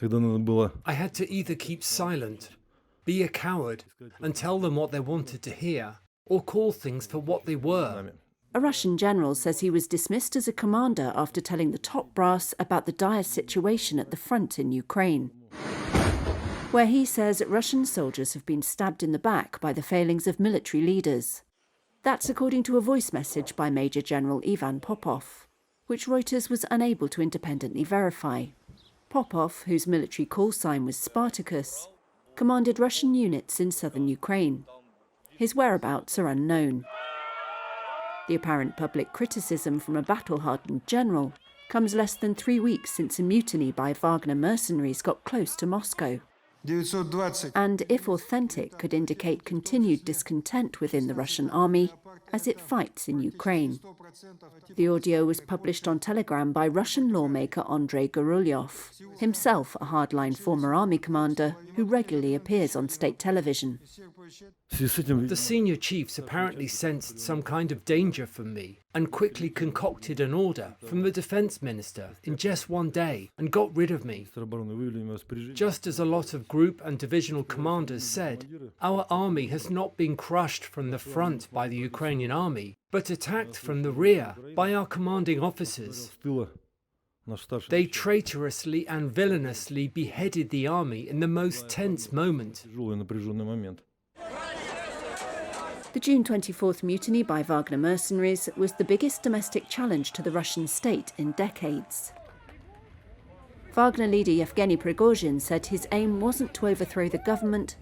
I had to either keep silent, be a coward, and tell them what they wanted to hear, or call things for what they were. A Russian general says he was dismissed as a commander after telling the top brass about the dire situation at the front in Ukraine, where he says Russian soldiers have been stabbed in the back by the failings of military leaders. That's according to a voice message by Major General Ivan Popov, which Reuters was unable to independently verify. Popov, whose military call sign was Spartacus, commanded Russian units in southern Ukraine. His whereabouts are unknown. The apparent public criticism from a battle-hardened general comes less than 3 weeks since a mutiny by Wagner mercenaries got close to Moscow, and, if authentic, could indicate continued discontent within the Russian army as it fights in Ukraine. The audio was published on Telegram by Russian lawmaker Andrei Gurulyov, himself a hardline former army commander who regularly appears on state television. The senior chiefs apparently sensed some kind of danger from me and quickly concocted an order from the defense minister in just one day and got rid of me. Just as a lot of group and divisional commanders said, our army has not been crushed from the front by the Ukrainian army, but attacked from the rear by our commanding officers. They traitorously and villainously beheaded the army in the most tense moment. The June 24th mutiny by Wagner mercenaries was the biggest domestic challenge to the Russian state in decades. Wagner leader Yevgeny Prigozhin said his aim wasn't to overthrow the government,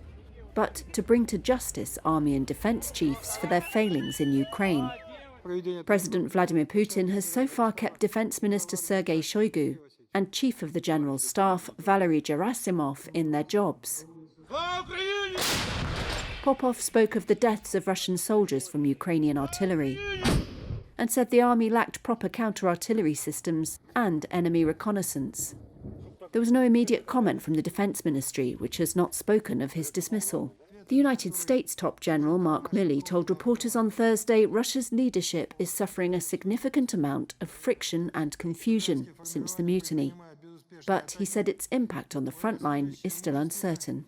but to bring to justice army and defense chiefs for their failings in Ukraine. President Vladimir Putin has so far kept Defense Minister Sergei Shoigu and Chief of the General Staff Valery Gerasimov in their jobs. Popov spoke of the deaths of Russian soldiers from Ukrainian artillery and said the army lacked proper counter-artillery systems and enemy reconnaissance. There was no immediate comment from the Defense Ministry, which has not spoken of his dismissal. The United States top general Mark Milley told reporters on Thursday Russia's leadership is suffering a significant amount of friction and confusion since the mutiny. But he said its impact on the front line is still uncertain.